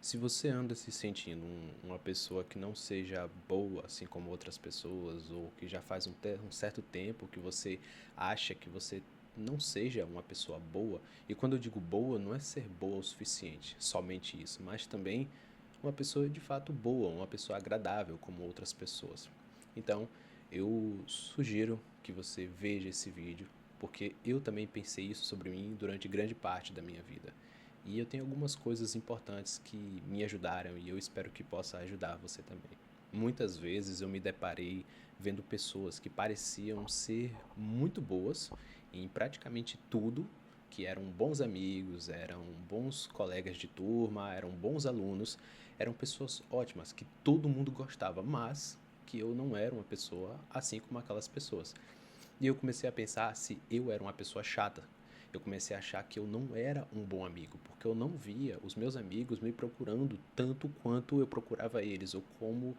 Se você anda se sentindo uma pessoa que não seja boa, assim como outras pessoas, ou que já faz um certo tempo que você acha que você não seja uma pessoa boa, e quando eu digo boa, não é ser boa o suficiente, somente isso, mas também uma pessoa de fato boa, uma pessoa agradável como outras pessoas. Então, eu sugiro que você veja esse vídeo, porque eu também pensei isso sobre mim durante grande parte da minha vida. E eu tenho algumas coisas importantes que me ajudaram e eu espero que possa ajudar você também. Muitas vezes eu me deparei vendo pessoas que pareciam ser muito boas em praticamente tudo, que eram bons amigos, eram bons colegas de turma, eram bons alunos, eram pessoas ótimas, que todo mundo gostava, mas que eu não era uma pessoa assim como aquelas pessoas. E eu comecei a pensar se eu era uma pessoa chata. Eu comecei a achar que eu não era um bom amigo, porque eu não via os meus amigos me procurando tanto quanto eu procurava eles, ou como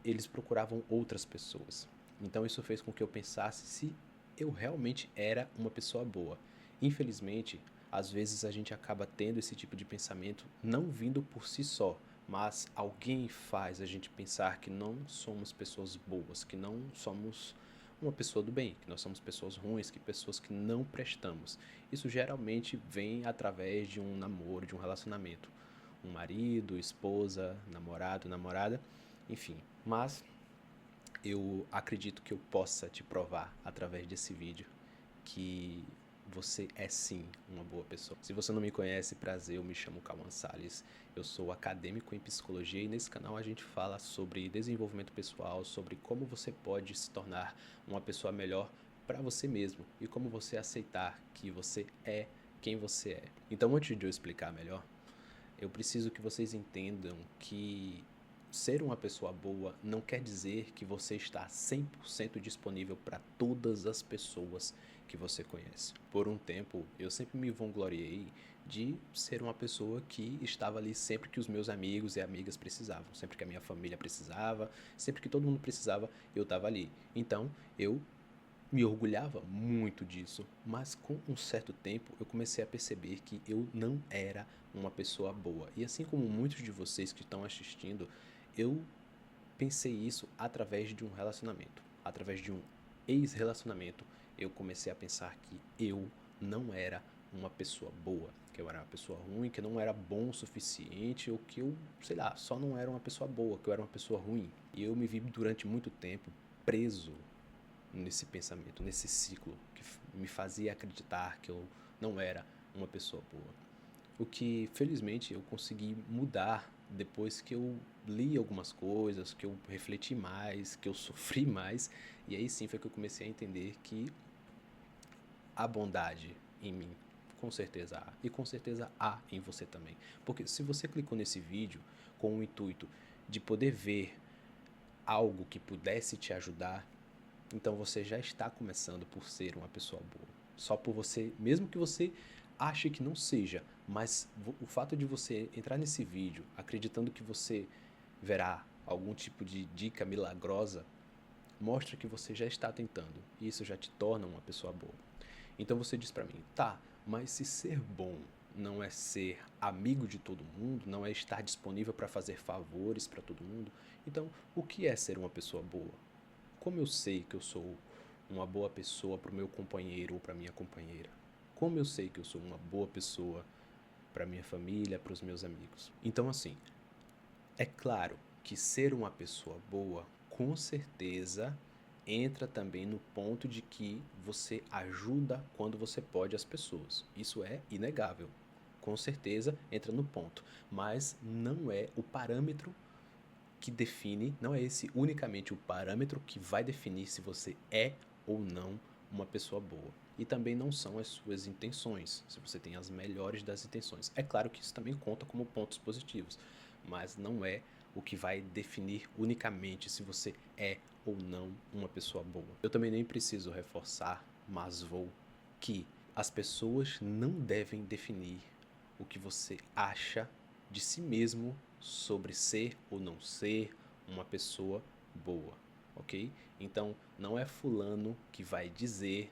eles procuravam outras pessoas. Então isso fez com que eu pensasse se eu realmente era uma pessoa boa. Infelizmente, às vezes a gente acaba tendo esse tipo de pensamento não vindo por si só, mas alguém faz a gente pensar que não somos pessoas boas, que não somos uma pessoa do bem, que nós somos pessoas ruins, que pessoas que não prestamos. Isso geralmente vem através de um namoro, de um relacionamento. Um marido, esposa, namorado, namorada, enfim. Mas eu acredito que eu possa te provar através desse vídeo que você é sim uma boa pessoa. Se você não me conhece, prazer, eu me chamo Cauã Salles, eu sou acadêmico em psicologia e nesse canal a gente fala sobre desenvolvimento pessoal, sobre como você pode se tornar uma pessoa melhor para você mesmo e como você aceitar que você é quem você é. Então, antes de eu explicar melhor, eu preciso que vocês entendam que ser uma pessoa boa não quer dizer que você está 100% disponível para todas as pessoas que você conhece. Por um tempo, eu sempre me vangloriei de ser uma pessoa que estava ali sempre que os meus amigos e amigas precisavam, sempre que a minha família precisava, sempre que todo mundo precisava, eu estava ali. Então, eu me orgulhava muito disso, mas com um certo tempo eu comecei a perceber que eu não era uma pessoa boa. E assim como muitos de vocês que estão assistindo, eu pensei isso através de um relacionamento, através de um ex-relacionamento. Eu comecei a pensar que eu não era uma pessoa boa, que eu era uma pessoa ruim, que eu não era bom o suficiente, ou que eu, sei lá, só não era uma pessoa boa, que eu era uma pessoa ruim. E eu me vi durante muito tempo preso nesse pensamento, nesse ciclo que me fazia acreditar que eu não era uma pessoa boa. O que felizmente eu consegui mudar depois que eu li algumas coisas, que eu refleti mais, que eu sofri mais, e aí sim foi que eu comecei a entender que há bondade em mim, com certeza há, e com certeza há em você também. Porque se você clicou nesse vídeo com o intuito de poder ver algo que pudesse te ajudar, então você já está começando por ser uma pessoa boa. Só por você, mesmo que você ache que não seja, mas o fato de você entrar nesse vídeo acreditando que você verá algum tipo de dica milagrosa, mostra que você já está tentando. E isso já te torna uma pessoa boa. Então você diz pra mim, tá, mas se ser bom não é ser amigo de todo mundo, não é estar disponível para fazer favores para todo mundo, então o que é ser uma pessoa boa? Como eu sei que eu sou uma boa pessoa para o meu companheiro ou para minha companheira? Como eu sei que eu sou uma boa pessoa para minha família, para os meus amigos? Então, assim, é claro que ser uma pessoa boa, com certeza, entra também no ponto de que você ajuda quando você pode as pessoas. Isso é inegável. Com certeza entra no ponto, mas não é o parâmetro que define, não é esse unicamente o parâmetro que vai definir se você é ou não uma pessoa boa. E também não são as suas intenções, se você tem as melhores das intenções. É claro que isso também conta como pontos positivos, mas não é o que vai definir unicamente se você é ou não uma pessoa boa. Eu também nem preciso reforçar, mas vou, que as pessoas não devem definir o que você acha de si mesmo sobre ser ou não ser uma pessoa boa, ok? Então, não é fulano que vai dizer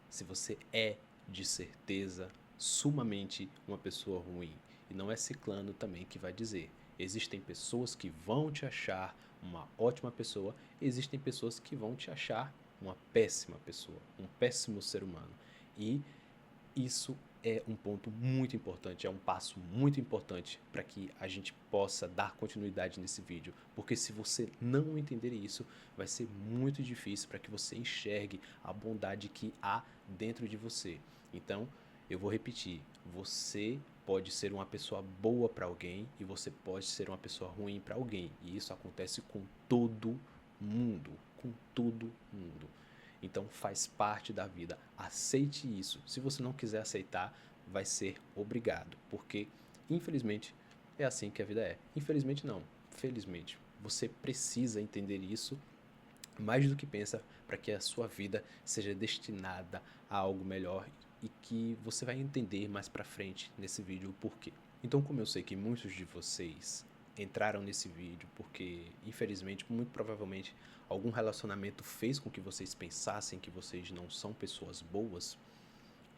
se você é, de certeza, sumamente uma pessoa ruim. E não é ciclano também que vai dizer. Existem pessoas que vão te achar uma ótima pessoa, existem pessoas que vão te achar uma péssima pessoa, um péssimo ser humano. E isso é um ponto muito importante, é um passo muito importante para que a gente possa dar continuidade nesse vídeo, porque se você não entender isso, vai ser muito difícil para que você enxergue a bondade que há dentro de você. Então, eu vou repetir, você pode ser uma pessoa boa para alguém e você pode ser uma pessoa ruim para alguém, e isso acontece com todo mundo, com todo mundo. Então faz parte da vida, aceite isso. Se você não quiser aceitar, vai ser obrigado, porque infelizmente é assim que a vida é. Infelizmente não, felizmente. Você precisa entender isso mais do que pensa para que a sua vida seja destinada a algo melhor e que você vai entender mais para frente nesse vídeo o porquê. Então, como eu sei que muitos de vocês entraram nesse vídeo porque, infelizmente, muito provavelmente, algum relacionamento fez com que vocês pensassem que vocês não são pessoas boas,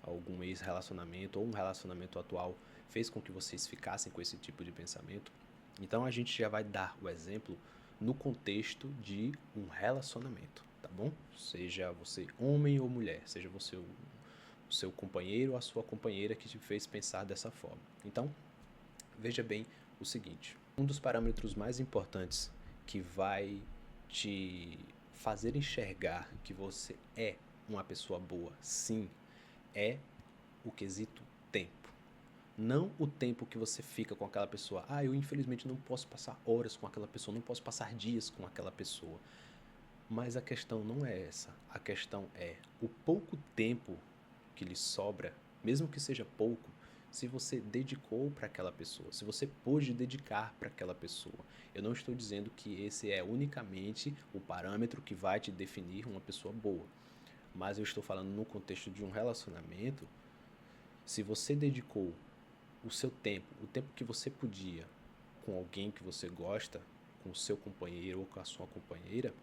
algum ex-relacionamento ou um relacionamento atual fez com que vocês ficassem com esse tipo de pensamento, então a gente já vai dar o exemplo no contexto de um relacionamento, tá bom? Seja você homem ou mulher, seja você o seu companheiro ou a sua companheira que te fez pensar dessa forma. Então, veja bem o seguinte, um dos parâmetros mais importantes que vai te fazer enxergar que você é uma pessoa boa, sim, é o quesito tempo. Não o tempo que você fica com aquela pessoa. Ah, eu infelizmente não posso passar horas com aquela pessoa, não posso passar dias com aquela pessoa. Mas a questão não é essa. A questão é o pouco tempo que lhe sobra, mesmo que seja pouco, se você dedicou para aquela pessoa, se você pôde dedicar para aquela pessoa. Eu não estou dizendo que esse é unicamente o parâmetro que vai te definir uma pessoa boa, mas eu estou falando no contexto de um relacionamento. Se você dedicou o seu tempo, o tempo que você podia com alguém que você gosta, com o seu companheiro ou com a sua companheira,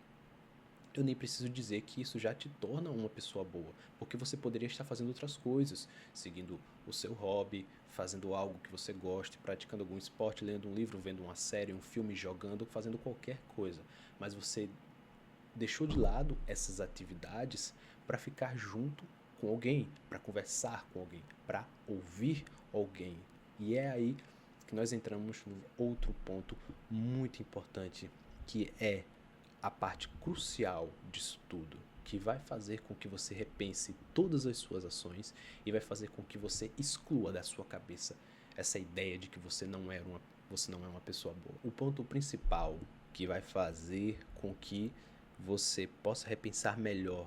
eu nem preciso dizer que isso já te torna uma pessoa boa, porque você poderia estar fazendo outras coisas, seguindo o seu hobby, fazendo algo que você goste, praticando algum esporte, lendo um livro, vendo uma série, um filme, jogando, fazendo qualquer coisa. Mas você deixou de lado essas atividades para ficar junto com alguém, para conversar com alguém, para ouvir alguém. E é aí que nós entramos no outro ponto muito importante, que é a parte crucial disso tudo, que vai fazer com que você repense todas as suas ações e vai fazer com que você exclua da sua cabeça essa ideia de que você não é uma pessoa boa. O ponto principal que vai fazer com que você possa repensar melhor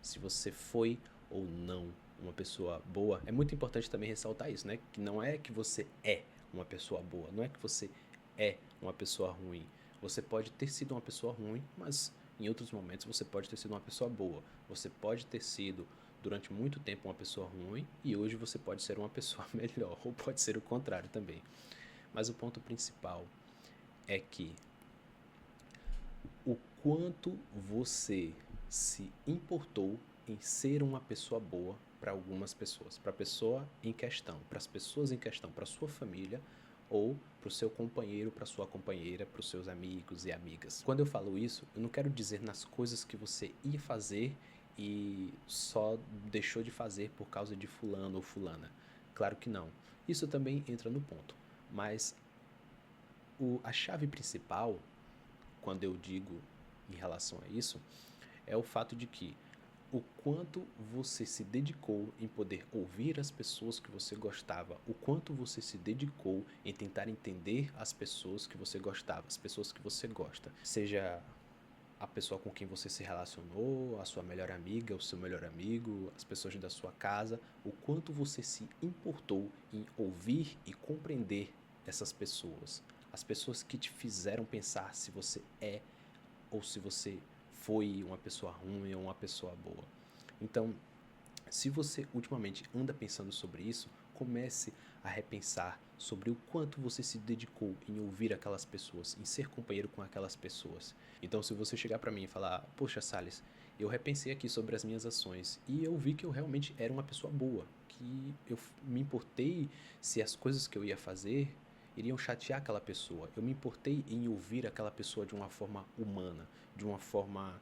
se você foi ou não uma pessoa boa. É muito importante também ressaltar isso, né? Que não é que você é uma pessoa boa, não é que você é uma pessoa ruim. Você pode ter sido uma pessoa ruim, mas em outros momentos você pode ter sido uma pessoa boa. Você pode ter sido durante muito tempo uma pessoa ruim e hoje você pode ser uma pessoa melhor, ou pode ser o contrário também. Mas o ponto principal é que o quanto você se importou em ser uma pessoa boa para algumas pessoas, para a pessoa em questão, para as pessoas em questão, para a sua família ou para o seu companheiro, para a sua companheira, para os seus amigos e amigas. Quando eu falo isso, eu não quero dizer nas coisas que você ia fazer e só deixou de fazer por causa de fulano ou fulana. Claro que não. Isso também entra no ponto. Mas a chave principal, quando eu digo em relação a isso, é o fato de que o quanto você se dedicou em poder ouvir as pessoas que você gostava, o quanto você se dedicou em tentar entender as pessoas que você gostava, as pessoas que você gosta, seja a pessoa com quem você se relacionou, a sua melhor amiga, o seu melhor amigo, as pessoas da sua casa, o quanto você se importou em ouvir e compreender essas pessoas, as pessoas que te fizeram pensar se você é ou se você foi uma pessoa ruim ou uma pessoa boa. Então, se você ultimamente anda pensando sobre isso, comece a repensar sobre o quanto você se dedicou em ouvir aquelas pessoas, em ser companheiro com aquelas pessoas. Então, se você chegar para mim e falar, poxa, Salles, eu repensei aqui sobre as minhas ações e eu vi que eu realmente era uma pessoa boa, que eu me importei se as coisas que eu ia fazer iriam chatear aquela pessoa. Eu me importei em ouvir aquela pessoa de uma forma humana, de uma forma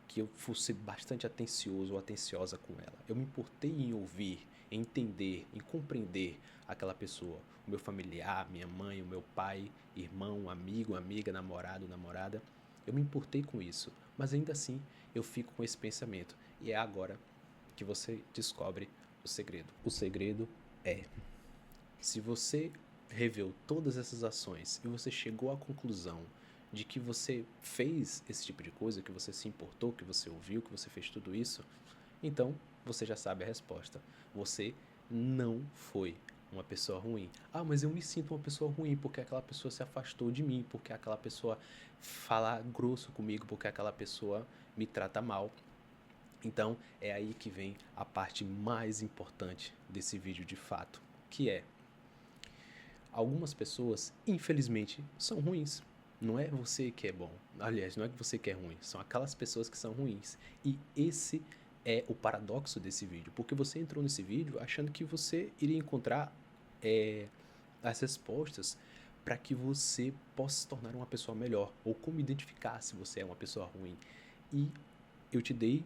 que eu fosse bastante atencioso ou atenciosa com ela. Eu me importei em ouvir, em entender, em compreender aquela pessoa, o meu familiar, minha mãe, o meu pai, irmão, amigo, amiga, namorado, namorada. Eu me importei com isso, mas ainda assim eu fico com esse pensamento. E é agora que você descobre o segredo. O segredo é: se você reveu todas essas ações e você chegou à conclusão de que você fez esse tipo de coisa, que você se importou, que você ouviu, que você fez tudo isso, então você já sabe a resposta. Você não foi uma pessoa ruim. Ah, mas eu me sinto uma pessoa ruim porque aquela pessoa se afastou de mim, porque aquela pessoa fala grosso comigo, porque aquela pessoa me trata mal. Então é aí que vem a parte mais importante desse vídeo de fato, que é: algumas pessoas, infelizmente, são ruins. Não é você que é bom. Aliás, não é que você que é ruim. São aquelas pessoas que são ruins. E esse é o paradoxo desse vídeo. Porque você entrou nesse vídeo achando que você iria encontrar as respostas para que você possa se tornar uma pessoa melhor. Ou como identificar se você é uma pessoa ruim. E eu te dei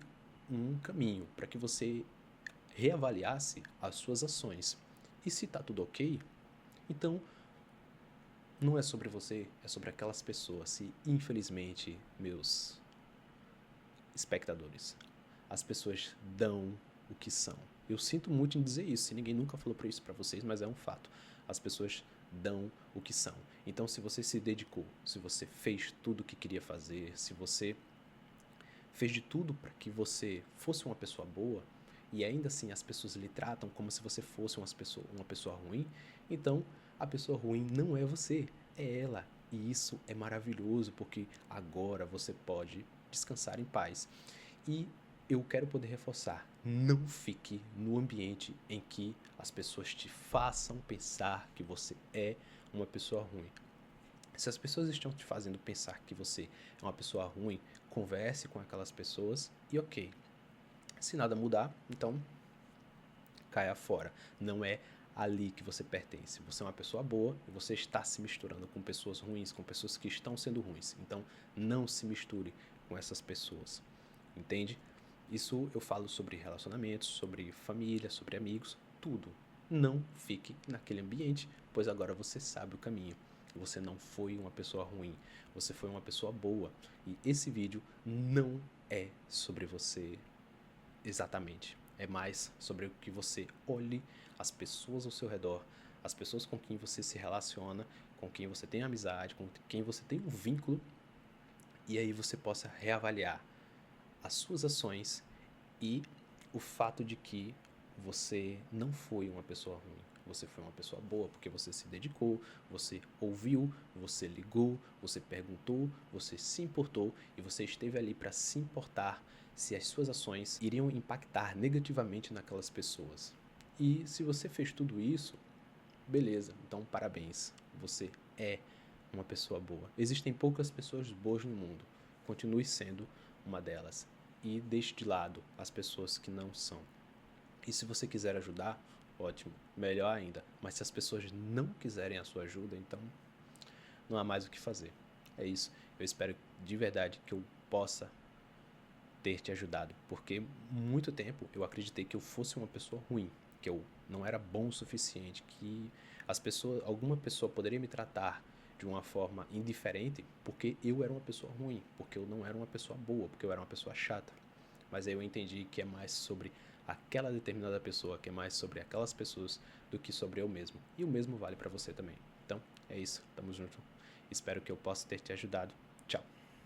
um caminho para que você reavaliasse as suas ações. E se está tudo ok, então não é sobre você, é sobre aquelas pessoas. E infelizmente, meus espectadores, as pessoas dão o que são. Eu sinto muito em dizer isso, e ninguém nunca falou para isso para vocês, mas é um fato. As pessoas dão o que são. Então, se você se dedicou, se você fez tudo o que queria fazer, se você fez de tudo para que você fosse uma pessoa boa, e ainda assim as pessoas lhe tratam como se você fosse uma pessoa ruim, então a pessoa ruim não é você, é ela. E isso é maravilhoso, porque agora você pode descansar em paz. E eu quero poder reforçar: não fique no ambiente em que as pessoas te façam pensar que você é uma pessoa ruim. Se as pessoas estão te fazendo pensar que você é uma pessoa ruim, converse com aquelas pessoas e ok. Se nada mudar, então caia fora. Não é ali que você pertence. Você é uma pessoa boa e você está se misturando com pessoas ruins, com pessoas que estão sendo ruins. Então não se misture com essas pessoas. Entende? Isso eu falo sobre relacionamentos, sobre família, sobre amigos, tudo. Não fique naquele ambiente, pois agora você sabe o caminho. Você não foi uma pessoa ruim, você foi uma pessoa boa. E esse vídeo não é sobre você exatamente. É mais sobre o que você olhe as pessoas ao seu redor, as pessoas com quem você se relaciona, com quem você tem amizade, com quem você tem um vínculo, e aí você possa reavaliar as suas ações e o fato de que você não foi uma pessoa ruim. Você foi uma pessoa boa porque você se dedicou, você ouviu, você ligou, você perguntou, você se importou e você esteve ali para se importar se as suas ações iriam impactar negativamente naquelas pessoas. E se você fez tudo isso, beleza, então parabéns, você é uma pessoa boa. Existem poucas pessoas boas no mundo, continue sendo uma delas e deixe de lado as pessoas que não são. E se você quiser ajudar, ótimo, melhor ainda. Mas se as pessoas não quiserem a sua ajuda, então não há mais o que fazer. É isso. Eu espero de verdade que eu possa ter te ajudado, porque muito tempo eu acreditei que eu fosse uma pessoa ruim, que eu não era bom o suficiente, que alguma pessoa poderia me tratar de uma forma indiferente porque eu era uma pessoa ruim, porque eu não era uma pessoa boa, porque eu era uma pessoa chata. Mas aí eu entendi que é mais sobre aquela determinada pessoa, que é mais sobre aquelas pessoas do que sobre eu mesmo. E o mesmo vale para você também. Então, é isso. Tamo junto. Espero que eu possa ter te ajudado. Tchau.